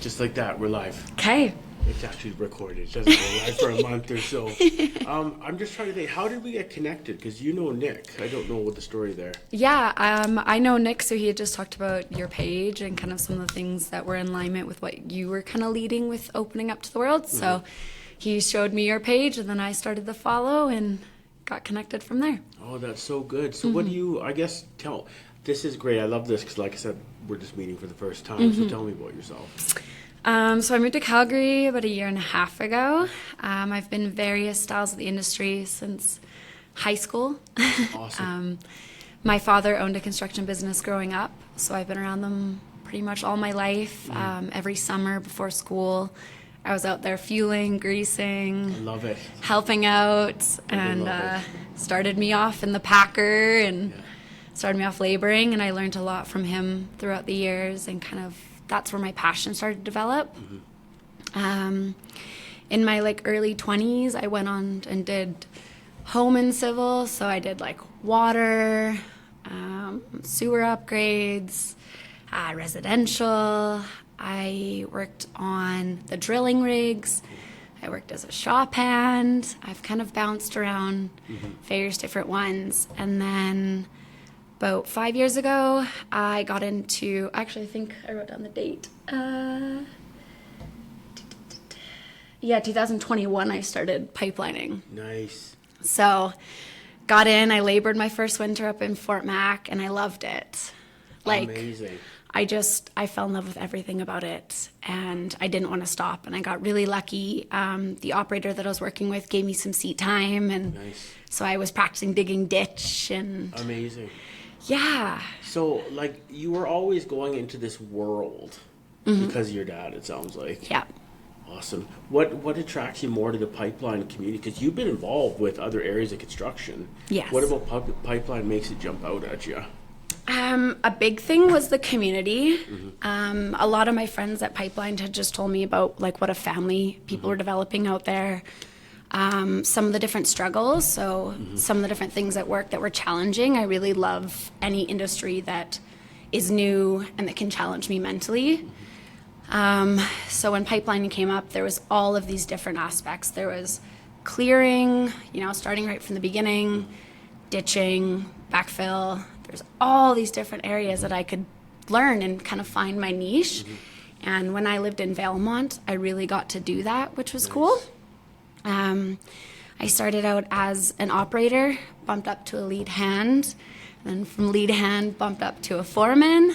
just like that, we're live. Okay. It's actually recorded. It doesn't go live for a month or so. I'm just trying to think, how did we get connected? Because you know Nick. I don't know what the story there. Yeah, I know Nick, so he had just talked about your page and kind of some of the things that were in alignment with what you were kind of leading with opening up to the world. So he showed me your page, and then I started to follow and got connected from there. Oh, that's so good. So what do you, I guess, this is great. I love this because, like I said, we're just meeting for the first time. So tell me about yourself. So I moved to Calgary about 1.5 years ago. I've been in various styles of the industry since high school. Awesome. My father owned a construction business growing up, so I've been around them pretty much all my life. Every summer before school, I was out there fueling, greasing. I love it. Helping out, and started me off in the packer and started me off laboring, and I learned a lot from him throughout the years, and kind of that's where my passion started to develop. In my early 20s, I went on and did home and civil, so I did water, sewer upgrades, residential. I worked on the drilling rigs. I worked as a shop hand. I've kind of bounced around various different ones. And then about 5 years ago, I got into, actually I think I wrote down the date. 2021 I started pipelining. Nice. So got in, I labored my first winter up in Fort Mac, and I loved it. Amazing. I fell in love with everything about it, and I didn't want to stop, and I got really lucky. The operator that I was working with gave me some seat time, and so I was practicing digging ditch. And amazing. Yeah. So, you were always going into this world because of your dad, it sounds like. Yeah. Awesome. What attracts you more to the pipeline community? Because you've been involved with other areas of construction. Yes. What about pipeline makes it jump out at you? A big thing was the community. A lot of my friends at Pipeline had just told me about what a family people were developing out there. Some of the different struggles, so some of the different things at work that were challenging. I really love any industry that is new and that can challenge me mentally. So when pipelining came up, there was all of these different aspects. There was clearing, starting right from the beginning, ditching, backfill. There's all these different areas that I could learn and kind of find my niche. And when I lived in Valemont, I really got to do that, which was cool. I started out as an operator, bumped up to a lead hand, then from lead hand bumped up to a foreman.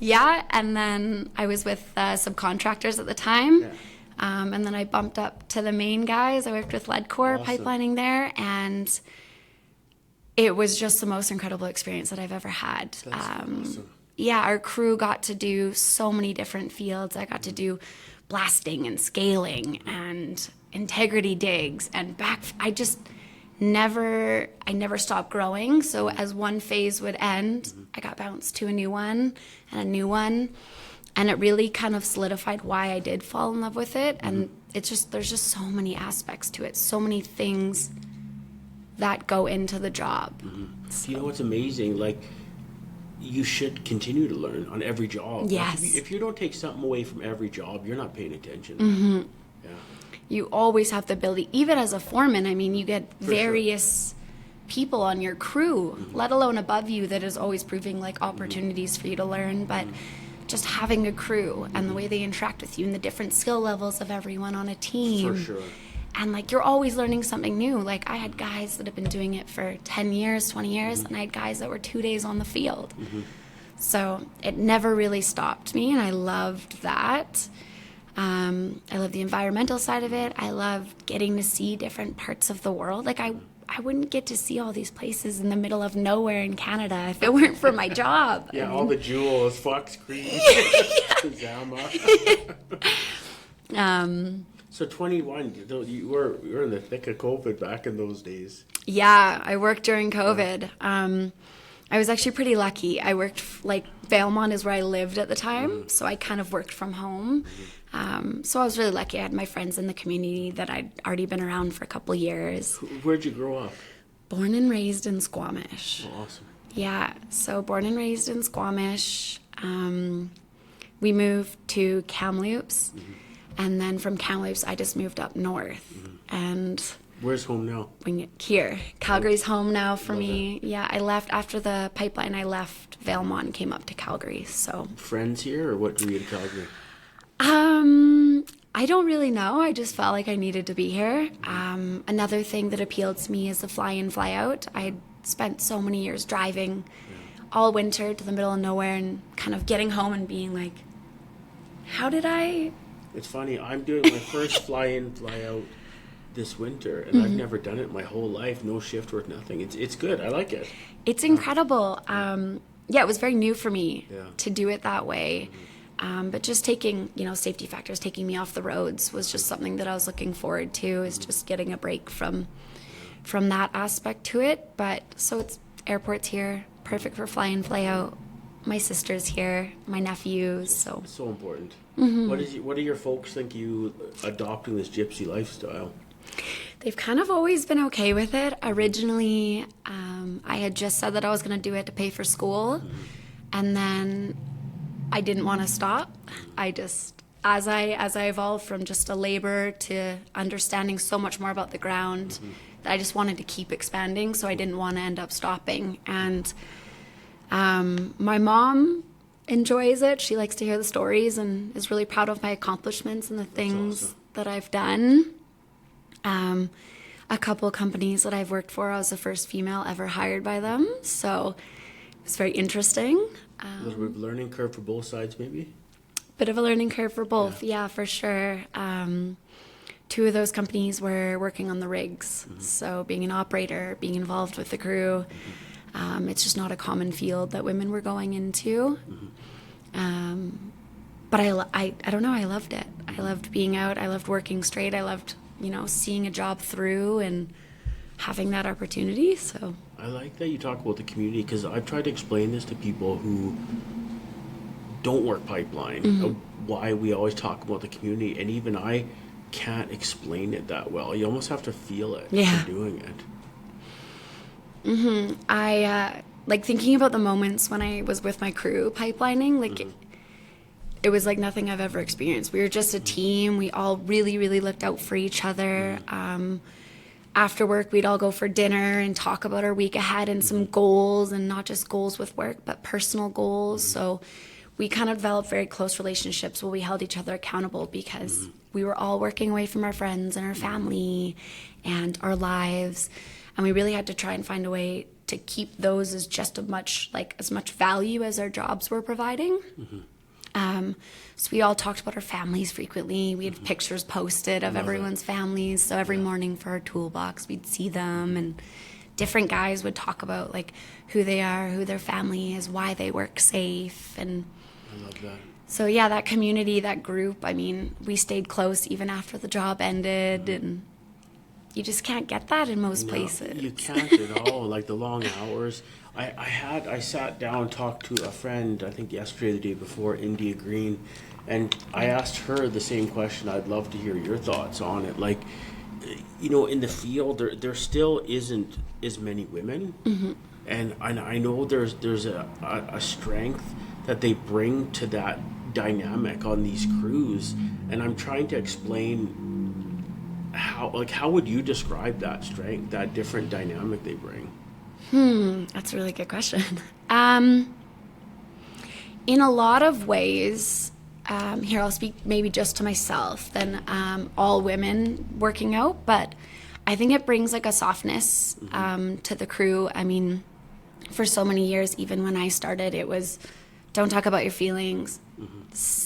Yeah, and then I was with subcontractors at the time. And then I bumped up to the main guys. I worked with Leadcore pipelining there, and it was just the most incredible experience that I've ever had. That's awesome. Yeah, our crew got to do so many different fields. I got to do blasting and scaling and integrity digs and I never stopped growing. So as one phase would end, I got bounced to a new one and a new one. And it really kind of solidified why I did fall in love with it. And there's just so many aspects to it, so many things that go into the job. So. You know what's amazing? You should continue to learn on every job. Yes. If you don't take something away from every job, you're not paying attention. Yeah. You always have the ability, even as a foreman, you get various people on your crew, let alone above you, that is always proving opportunities for you to learn. But just having a crew and the way they interact with you and the different skill levels of everyone on a team. For sure. And you're always learning something new. I had guys that have been doing it for 10 years, 20 years, and I had guys that were 2 days on the field. So it never really stopped me, and I loved that. I love the environmental side of it. I love getting to see different parts of the world. I wouldn't get to see all these places in the middle of nowhere in Canada if it weren't for my job. Yeah, all the jewels, Fox Creek, Zama. So 21, you were in the thick of COVID back in those days. Yeah, I worked during COVID. I was actually pretty lucky. I worked, Valemont is where I lived at the time, so I kind of worked from home. So I was really lucky. I had my friends in the community that I'd already been around for a couple years. Where'd you grow up? Born and raised in Squamish. Oh, awesome. Yeah, so born and raised in Squamish. we moved to Kamloops, and then from Kamloops, I just moved up north. And Where's home now? here, Calgary's home now for me. Yeah, I left after the pipeline. I left Valemont and came up to Calgary. So Friends here, or what drew you to Calgary? I don't really know. I just felt like I needed to be here. Another thing that appealed to me is the fly in, fly out. I spent so many years driving all winter to the middle of nowhere and kind of getting home and being like, how did I? It's funny, I'm doing my first fly in, fly out this winter, and I've never done it my whole life. No shift work, nothing. It's good. I like it. It's incredible. Yeah, it was very new for me to do it that way. But just taking, safety factors, taking me off the roads was just something that I was looking forward to, is just getting a break from that aspect to it. But so it's airport's here, perfect for fly in, fly out. My sister's here, my nephews, so. It's so important. What do your folks think you adopting this gypsy lifestyle? They've kind of always been okay with it. Originally, I had just said that I was going to do it to pay for school, and then I didn't want to stop. I just, as I evolved from just a laborer to understanding so much more about the ground, that I just wanted to keep expanding, so I didn't want to end up stopping. And my mom enjoys it. She likes to hear the stories and is really proud of my accomplishments and the things that I've done. A couple companies that I've worked for, I was the first female ever hired by them, so it's very interesting. A little bit of a learning curve for both sides, maybe? Bit of a learning curve for both, yeah, for sure. Two of those companies were working on the rigs, so being an operator, being involved with the crew, it's just not a common field that women were going into. But I don't know, I loved it. I loved being out, I loved working straight, I loved, seeing a job through and having that opportunity, so. I like that you talk about the community, because I've tried to explain this to people who don't work pipeline, why we always talk about the community, and even I can't explain it that well. You almost have to feel it for doing it. I like thinking about the moments when I was with my crew pipelining, like it was like nothing I've ever experienced. We were just a team. We all really, really looked out for each other. After work, we'd all go for dinner and talk about our week ahead and some goals, and not just goals with work, but personal goals. So we kind of developed very close relationships where we held each other accountable, because we were all working away from our friends and our family and our lives. And we really had to try and find a way to keep those as just as much value as our jobs were providing. So we all talked about our families frequently. We had pictures posted of everyone's families. So every morning for our toolbox, we'd see them, and different guys would talk about like who they are, who their family is, why they work safe. And I love that. So yeah, that community, that group, I mean, we stayed close even after the job ended, and you just can't get that in most places. You can't at all. Like the long hours. I sat down, talked to a friend, I think yesterday, the day before, India Green, and I asked her the same question. I'd love to hear your thoughts on it. Like, in the field, there still isn't as many women, and I know there's a strength that they bring to that dynamic on these crews, and I'm trying to explain how would you describe that strength, that different dynamic they bring? That's a really good question. In a lot of ways, here I'll speak maybe just to myself than all women working out, but I think it brings like a softness to the crew. I mean, for so many years, even when I started, it was don't talk about your feelings,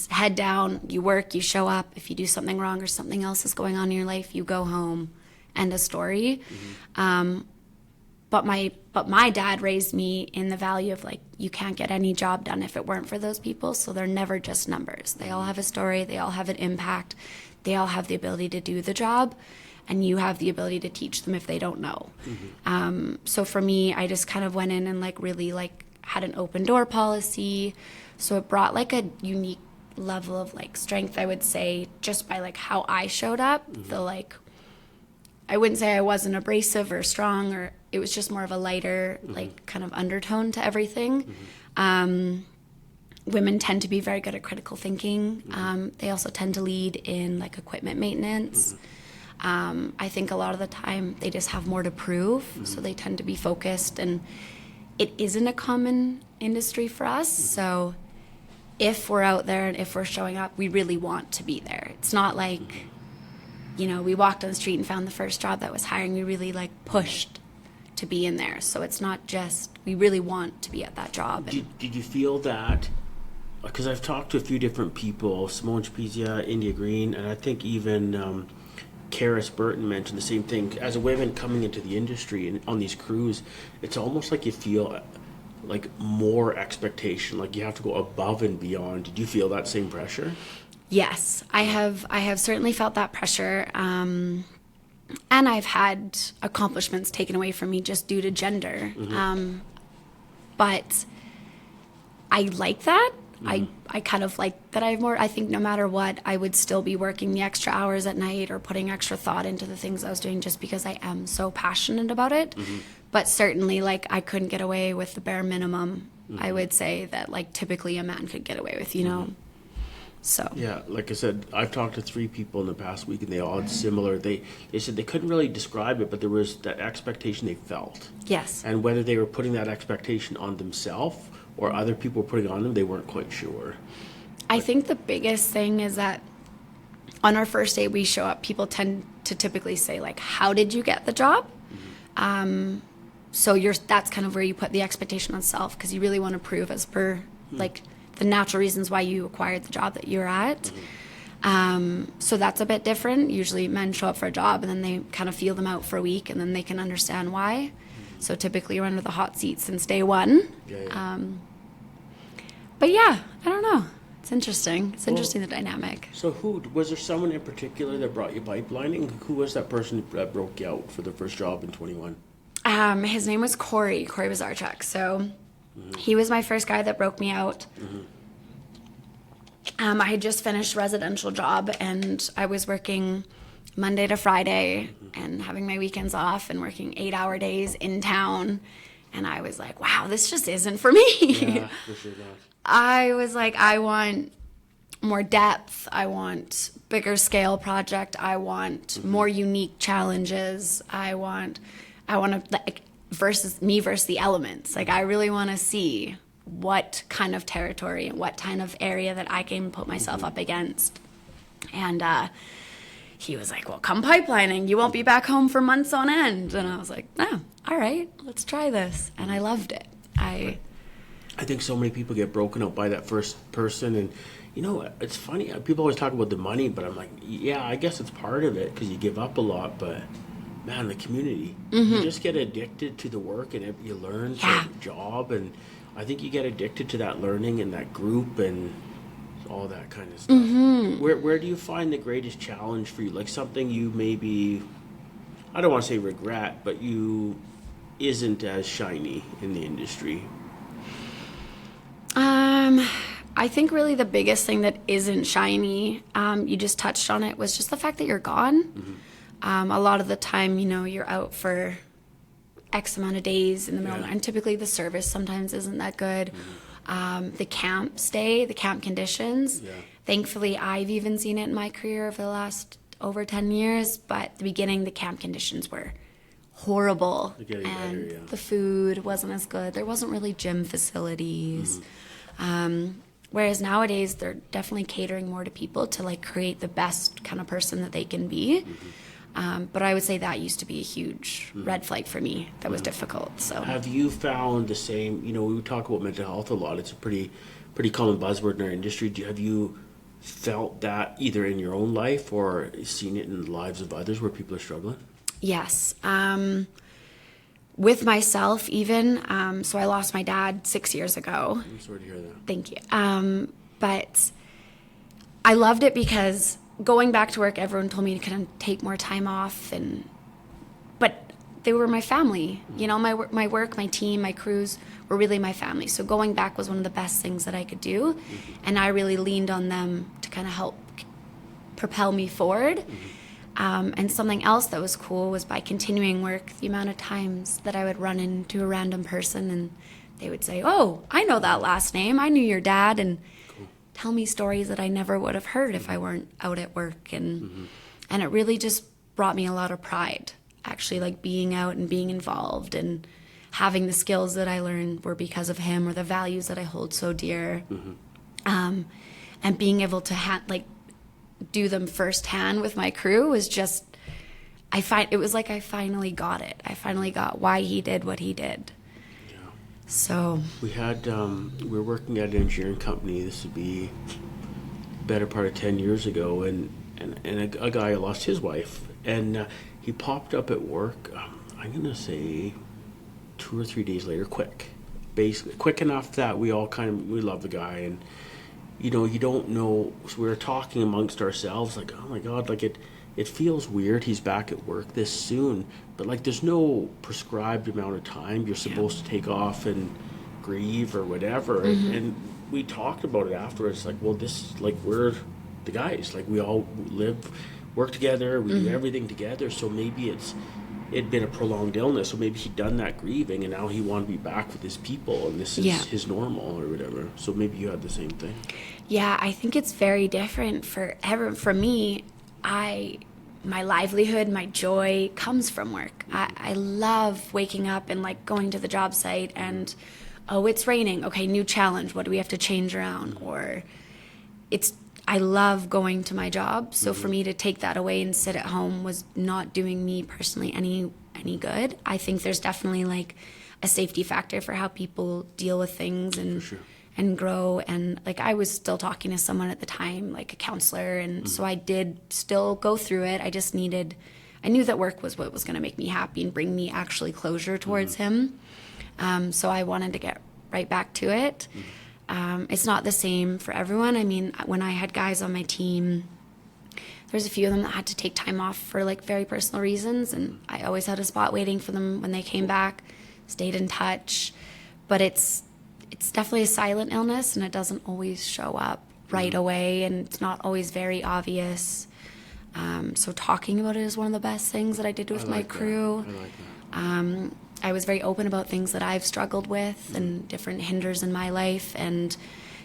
head down, you work, you show up. If you do something wrong or something else is going on in your life, you go home, end of story. But my dad raised me in the value of like, you can't get any job done if it weren't for those people. So they're never just numbers. They all have a story. They all have an impact. They all have the ability to do the job, and you have the ability to teach them if they don't know. So for me, I just kind of went in and like really like had an open door policy. So it brought like a unique level of like strength, I would say, just by like how I showed up. The like, I wouldn't say I wasn't abrasive or strong, or it was just more of a lighter, like kind of undertone to everything. women tend to be very good at critical thinking. They also tend to lead in like equipment maintenance. I think a lot of the time they just have more to prove, so they tend to be focused, and it isn't a common industry for us. So if we're out there and if we're showing up, we really want to be there. It's not like, you know, we walked on the street and found the first job that was hiring. We really like pushed to be in there. So it's not just, we really want to be at that job. Did you feel that? Because I've talked to a few different people, Simone Spezia, India Green, and I think even Karis Burton mentioned the same thing. As a woman coming into the industry and on these crews, it's almost like you feel like more expectation, like you have to go above and beyond. Did you feel that same pressure? Yes, I have certainly felt that pressure. And I've had accomplishments taken away from me just due to gender. But I like that. I kind of like that I have more. I think no matter what, I would still be working the extra hours at night or putting extra thought into the things I was doing just because I am so passionate about it. But certainly, like, I couldn't get away with the bare minimum, I would say, that, like, typically a man could get away with, you know? So. Yeah, like I said, I've talked to 3 people in the past week, and they all had similar. They said they couldn't really describe it, but there was that expectation they felt. Yes. And whether they were putting that expectation on themselves or other people were putting it on them, they weren't quite sure. I think the biggest thing is that on our first day we show up, people tend to typically say, like, how did you get the job? So that's kind of where you put the expectation on self, because you really want to prove as per like the natural reasons why you acquired the job that you're at. So that's a bit different. Usually men show up for a job and then they kind of feel them out for a week and then they can understand why. So typically you're under the hot seat since day one. But yeah, I don't know. It's interesting. It's interesting, the dynamic. So was there someone in particular that brought you pipelining? Who was that person that broke you out for the first job in 21? His name was Corey Bazarchuk. So he was my first guy that broke me out. I had just finished a residential job and I was working Monday to Friday and having my weekends off and working 8-hour days in town. And I was like, wow, this just isn't for me. Yeah, for sure not. I was like, I want more depth. I want bigger scale project. I want more unique challenges. I want to, like, versus the elements. Like, I really want to see what kind of territory and what kind of area that I can put myself up against. And he was like, well, come pipelining. You won't be back home for months on end. And I was like, oh, all right, let's try this. And I loved it. I think so many people get broken out by that first person. And, you know, it's funny. People always talk about the money, but I'm like, yeah, I guess it's part of it because you give up a lot. But, man, the community. You just get addicted to the work and you learn the job. And I think you get addicted to that learning and that group and all that kind of stuff. Where do you find the greatest challenge for you? Like something you maybe, I don't want to say regret, but you isn't as shiny in the industry? I think really the biggest thing that isn't shiny, you just touched on it, was just the fact that you're gone. A lot of the time, you know, you're out for X amount of days in the middle of the night, and typically the service sometimes isn't that good. The camp stay, the camp conditions. Thankfully, I've even seen it in my career over the last over 10 years, but at the beginning, the camp conditions were horrible. And the food wasn't as good. There wasn't really gym facilities. Whereas nowadays, they're definitely catering more to people to, like, create the best kind of person that they can be. But I would say that used to be a huge red flag for me. That was difficult. So, have you found the same? You know, we talk about mental health a lot. It's a pretty common buzzword in our industry. Have you felt that either in your own life or seen it in the lives of others where people are struggling? Yes. With myself, even. So I lost my dad 6 years ago. I'm sorry to hear that. Thank you. But I loved it because going back to work, everyone told me to kind of take more time off, but they were my family. You know, my work, my team, my crews were really my family. So going back was one of the best things that I could do, and I really leaned on them to kind of help propel me forward. And something else that was cool was by continuing work, the amount of times that I would run into a random person and they would say, "Oh, I know that last name. I knew your dad," and tell me stories that I never would have heard if I weren't out at work. And it really just brought me a lot of pride, actually, like being out and being involved and having the skills that I learned were because of him, or the values that I hold so dear. And being able to do them firsthand with my crew was just, it was like I finally got it. I finally got why he did what he did. Yeah. So we were working at an engineering company. This would be better part of 10 years ago, and a guy lost his wife, and he popped up at work. I'm gonna say 2 or 3 days later, basically quick enough that we all we love the guy, and you don't know. So we were talking amongst ourselves, like, oh my God, like it feels weird. He's back at work this soon, but like there's no prescribed amount of time you're supposed to take off and grieve or whatever. And we talked about it afterwards, like, well, this, like, we're the guys, like we all work together, we do everything together. So maybe it'd been a prolonged illness, so maybe he'd done that grieving and now he wanted to be back with his people, and this is his normal or whatever. So maybe you had the same thing. Yeah, I think it's very different for me. My livelihood, my joy comes from work. I love waking up and like going to the job site and, oh, it's raining. Okay, new challenge. What do we have to change around? Or I love going to my job. So for me to take that away and sit at home was not doing me personally any good. I think there's definitely like a safety factor for how people deal with things and grow. And like I was still talking to someone at the time, like a counselor. And so I did still go through it. I knew that work was what was going to make me happy and bring me actually closure towards him. So I wanted to get right back to it. It's not the same for everyone. I mean, when I had guys on my team, there's a few of them that had to take time off for like very personal reasons, and I always had a spot waiting for them when they came back, stayed in touch. But it's definitely a silent illness, and it doesn't always show up right away, and it's not always very obvious. So talking about it is one of the best things that I did with my crew. I like that. I was very open about things that I've struggled with and different hinders in my life, and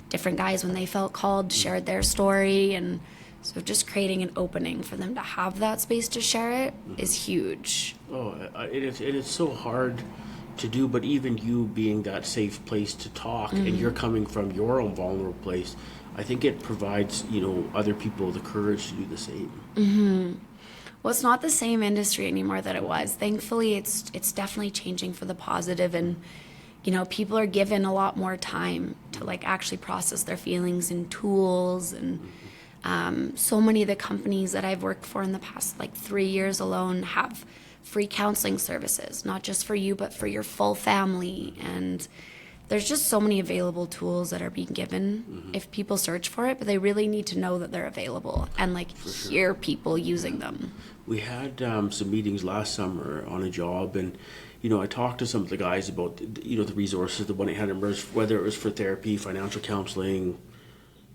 different guys, when they felt called, shared their story. And so just creating an opening for them to have that space to share it is huge. Oh, it is so hard to do, but even you being that safe place to talk, and you're coming from your own vulnerable place, I think it provides, other people the courage to do the same. Well, it's not the same industry anymore that it was. Thankfully, it's definitely changing for the positive, and people are given a lot more time to like actually process their feelings and tools. And so many of the companies that I've worked for in the past like 3 years alone have free counseling services, not just for you, but for your full family. And there's just so many available tools that are being given if people search for it, but they really need to know that they're available and like hear people using them. We had some meetings last summer on a job, and I talked to some of the guys about the resources, the 1-800 numbers, whether it was for therapy, financial counseling,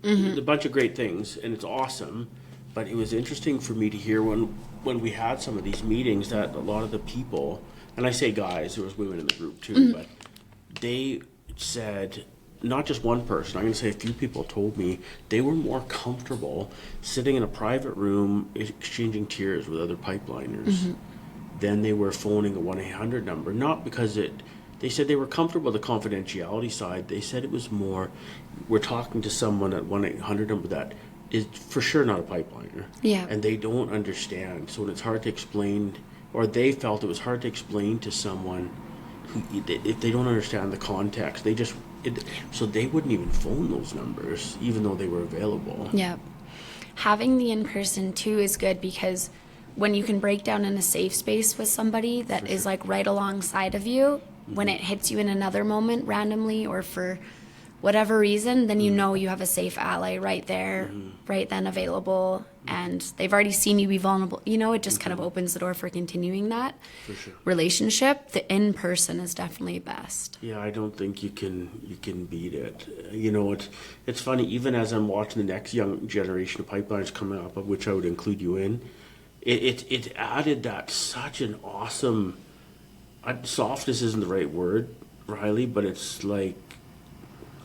a bunch of great things, and it's awesome. But it was interesting for me to hear when we had some of these meetings that a lot of the people, and I say guys, there was women in the group too, but they said, not just one person, I'm going to say a few people told me they were more comfortable sitting in a private room exchanging tears with other pipeliners than they were phoning a 1-800 number. Not because they said they were comfortable with the confidentiality side. They said it was more, we're talking to someone at 1-800 number that is for sure not a pipeliner. Yeah. And they don't understand. So it's hard to explain, or they felt it was hard to explain to someone if they don't understand the context, so they wouldn't even phone those numbers, even though they were available. Yeah. Having the in-person too is good, because when you can break down in a safe space with somebody that is like right alongside of you, when it hits you in another moment randomly or for whatever reason, then you have a safe ally right there, right then available, and they've already seen you be vulnerable. It just kind of opens the door for continuing that relationship. The in-person is definitely best. Yeah, I don't think you can beat it. It's funny, even as I'm watching the next young generation of pipelines coming up, of which I would include you in, it added that such an awesome, softness isn't the right word, Riley, but it's like,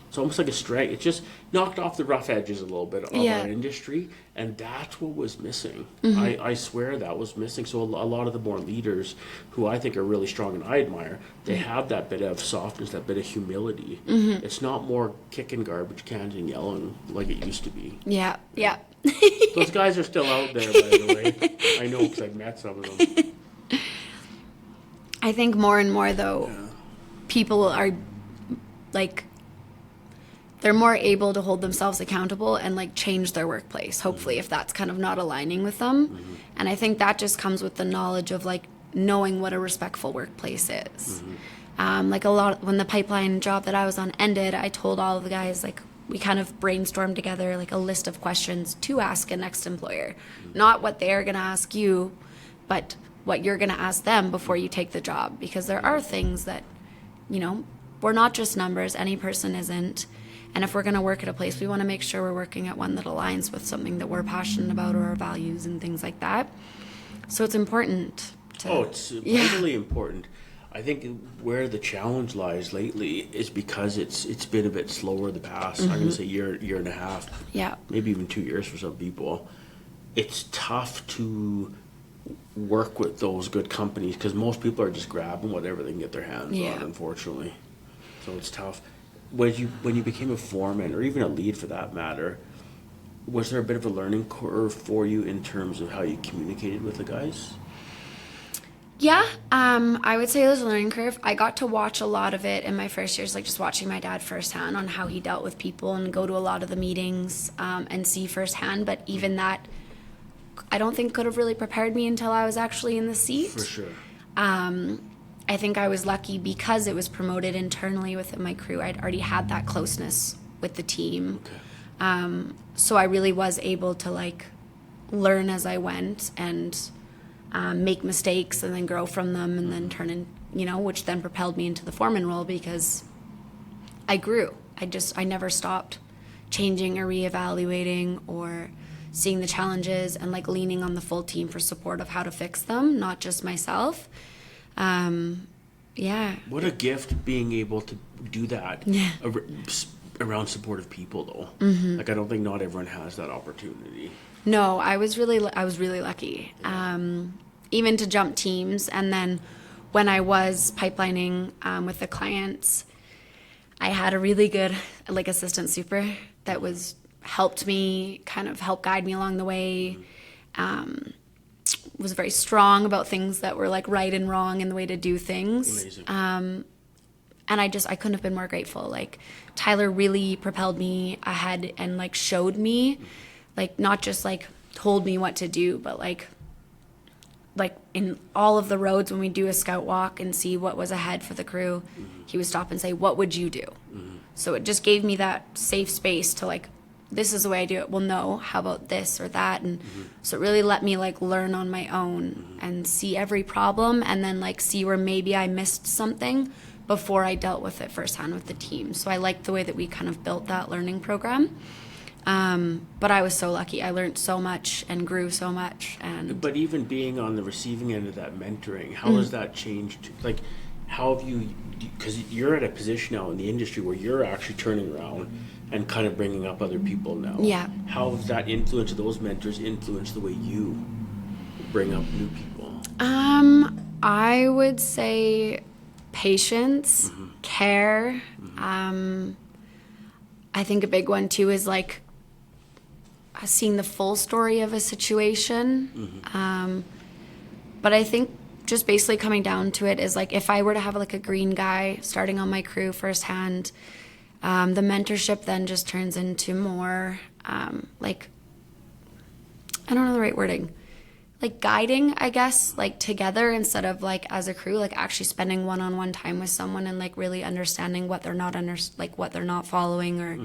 it's almost like a strength. It just knocked off the rough edges a little bit of Yeah. our industry, and that's what was missing. Mm-hmm. I swear that was missing. So a lot of the more leaders, who I think are really strong and I admire, they have that bit of softness, that bit of humility. Mm-hmm. It's not more kicking garbage cans and yelling like it used to be. Yeah, yeah. Those guys are still out there, by the way. I know because I've met some of them. I think more and more, though, people are, like, they're more able to hold themselves accountable and, like, change their workplace, hopefully, if that's kind of not aligning with them. And I think that just comes with the knowledge of, like, knowing what a respectful workplace is. Like, when the pipeline job that I was on ended, I told all of the guys, like, we kind of brainstormed together, like, a list of questions to ask a next employer. Not what they're going to ask you, but what you're going to ask them before you take the job. Because there are things that, you know, we're not just numbers. Any person isn't. And if we're going to work at a place, we want to make sure we're working at one that aligns with something that we're passionate about or our values and things like that. So it's important to... It's vitally important. I think where the challenge lies lately is because it's been a bit slower the past, I'm going to say year and a half, maybe even 2 years for some people. It's tough to work with those good companies because most people are just grabbing whatever they can get their hands on, unfortunately. So it's tough. When you became a foreman, or even a lead for that matter, was there a bit of a learning curve for you in terms of how you communicated with the guys? Yeah, I would say it was a learning curve. I got to watch a lot of it in my first years, like just watching my dad firsthand on how he dealt with people and go to a lot of the meetings and see firsthand. But even that, I don't think could have really prepared me until I was actually in the seat. For sure. I think I was lucky because it was promoted internally within my crew. I'd already had that closeness with the team. Okay. So I really was able to like learn as I went and make mistakes and then grow from them and then turn in, you know, which then propelled me into the foreman role because I grew. I never stopped changing or reevaluating or seeing the challenges and like leaning on the full team for support of how to fix them, not just myself. Yeah. What a gift being able to do that around supportive people, though. Like, I don't think not everyone has that opportunity. No, I was really lucky. Even to jump teams, and then when I was pipelining with the clients, I had a really good like assistant super that helped me kind of help guide me along the way. Was very strong about things that were like right and wrong and the way to do things. Amazing. And I couldn't have been more grateful. Like Tyler really propelled me ahead and like showed me, like not just like told me what to do, but like in all of the roads when we do a scout walk and see what was ahead for the crew, he would stop and say, "What would you do?" So it just gave me that safe space to like, this is the way I do it. Well, no, how about this or that? And so it really let me like learn on my own and see every problem and then like see where maybe I missed something before I dealt with it firsthand with the team. So I liked the way that we kind of built that learning program. But I was so lucky. I learned so much and grew so much. But even being on the receiving end of that mentoring, how has that changed? Like, how have you, because you're at a position now in the industry where you're actually turning around and kind of bringing up other people now. Yeah. How has that influence of those mentors influenced the way you bring up new people? I would say patience, care. I think a big one too is like seeing the full story of a situation. But I think just basically coming down to it is like if I were to have like a green guy starting on my crew firsthand, the mentorship then just turns into more like, I don't know the right wording, like guiding, I guess, like together instead of like as a crew, like actually spending one-on-one time with someone and like really understanding what they're not what they're not following or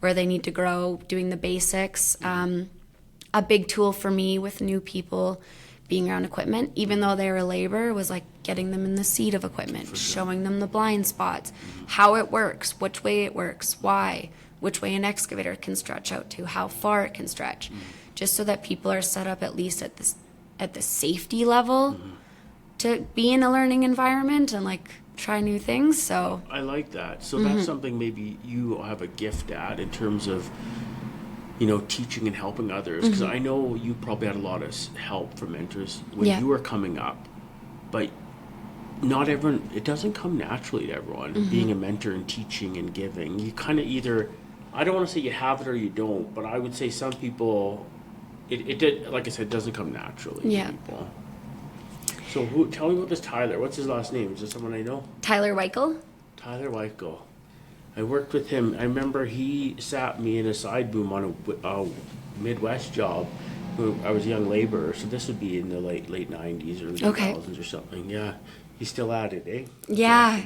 where they need to grow, doing the basics. A big tool for me with new people being around equipment, even though they were labor, was like getting them in the seat of equipment, showing them the blind spots, how it works, which way it works, why, which way an excavator can stretch out to, how far it can stretch, just so that people are set up at least at the safety level to be in a learning environment and like try new things. So I like that. So that's something maybe you have a gift at in terms of, teaching and helping others. Because I know you probably had a lot of help from mentors when you were coming up, but not everyone, it doesn't come naturally to everyone, being a mentor and teaching and giving. You kind of either, I don't want to say you have it or you don't, but I would say some people, it did, like I said, it doesn't come naturally to people. So tell me about this Tyler. What's his last name? Is this someone I know? Tyler Weichel. Tyler Weichel. I worked with him. I remember he sat me in a side boom on a Midwest job. I was a young laborer, so this would be in the late 90s, early 2000s or something. Yeah. He's still at it, eh? Yeah.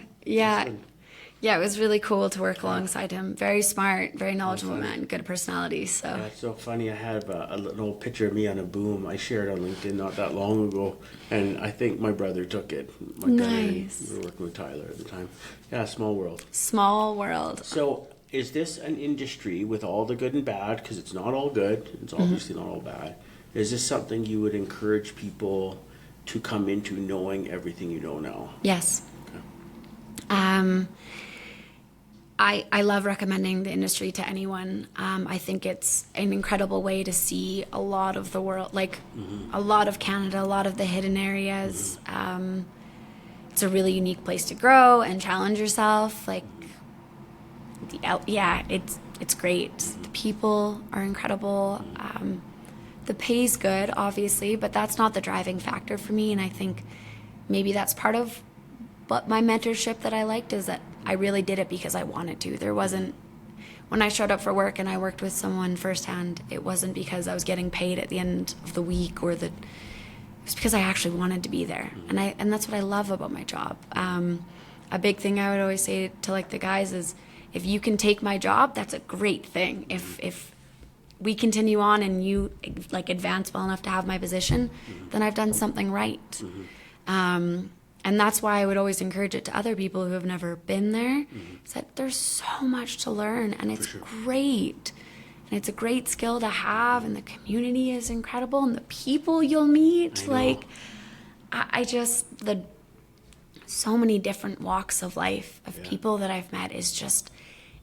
Yeah, it was really cool to work alongside him. Very smart, very knowledgeable man, good personality. So yeah, it's so funny. I have an old picture of me on a boom I shared on LinkedIn not that long ago, and I think my brother took it. Nice. We were working with Tyler at the time. Yeah, small world. Small world. So is this an industry with all the good and bad? Because it's not all good. It's obviously not all bad. Is this something you would encourage people to come into knowing everything you know now? Yes. Okay. I love recommending the industry to anyone. I think it's an incredible way to see a lot of the world, like a lot of Canada, a lot of the hidden areas. It's a really unique place to grow and challenge yourself. Like, it's great. The people are incredible. The pay's good, obviously, but that's not the driving factor for me. And I think maybe that's part of what my mentorship that I liked, is that I really did it because I wanted to. There wasn't, when I showed up for work and I worked with someone firsthand, it wasn't because I was getting paid at the end of the week it was because I actually wanted to be there. And that's what I love about my job. A big thing I would always say to like the guys is, if you can take my job, that's a great thing. If we continue on and you like advance well enough to have my position, then I've done something right. And that's why I would always encourage it to other people who have never been there, is that there's so much to learn, and it's great. And it's a great skill to have, and the community is incredible, and the people you'll meet. So many different walks of life of people that I've met is just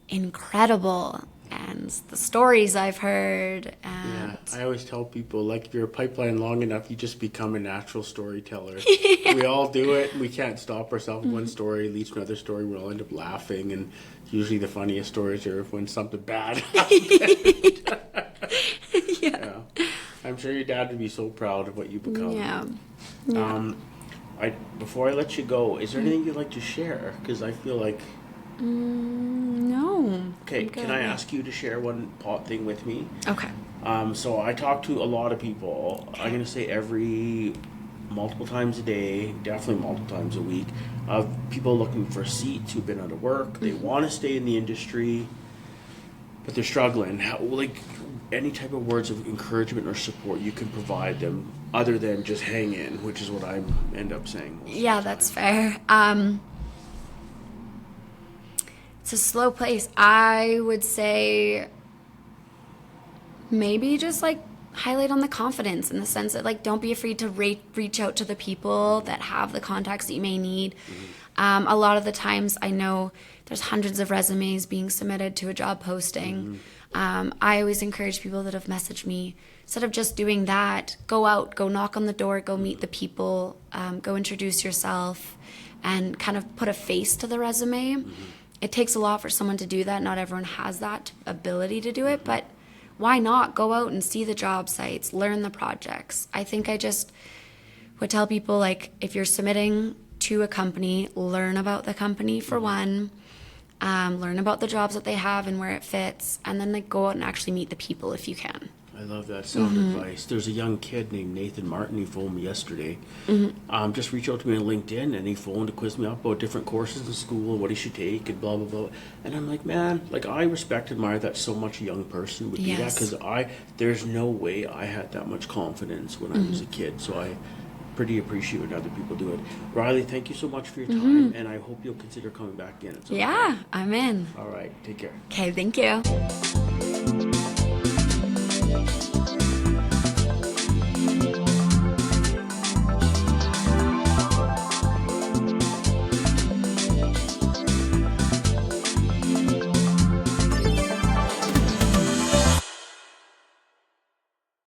incredible. And the stories I've heard. And I always tell people, like, if you're a pipeline long enough, you just become a natural storyteller. We all do it. We can't stop ourselves. One story leads to another story. We all end up laughing. And usually the funniest stories are when something bad happened. Yeah. I'm sure your dad would be so proud of what you become. Yeah. Before I let you go, is there anything you'd like to share? Because I feel like... No. Okay, can I ask you to share one thing with me? Okay. So I talk to a lot of people. I'm going to say multiple times a day, definitely multiple times a week, of people looking for seats who've been out of work. They want to stay in the industry, but they're struggling. Any type of words of encouragement or support you can provide them, other than just hang in, which is what I end up saying. Yeah, that's fair. It's a slow place. I would say maybe just like highlight on the confidence, in the sense that like don't be afraid to reach out to the people that have the contacts that you may need. A lot of the times I know there's hundreds of resumes being submitted to a job posting. I always encourage people that have messaged me, instead of just doing that, go out, go knock on the door, go meet the people, go introduce yourself, and kind of put a face to the resume. It takes a lot for someone to do that. Not everyone has that ability to do it, but why not go out and see the job sites, learn the projects? I think I just would tell people, like, if you're submitting to a company, learn about the company for one, learn about the jobs that they have and where it fits, and then like go out and actually meet the people if you can. I love that sound advice. There's a young kid named Nathan Martin. He phoned me yesterday. Just reached out to me on LinkedIn, and he phoned to quiz me up about different courses in school, what he should take, and blah, blah, blah. And I'm like, man, like, I respect and admire that so much a young person would do that, because there's no way I had that much confidence when I was a kid. So I pretty appreciate when other people do it. Riley, thank you so much for your time, and I hope you'll consider coming back in. Yeah, I'm in. All right, take care. Okay, thank you.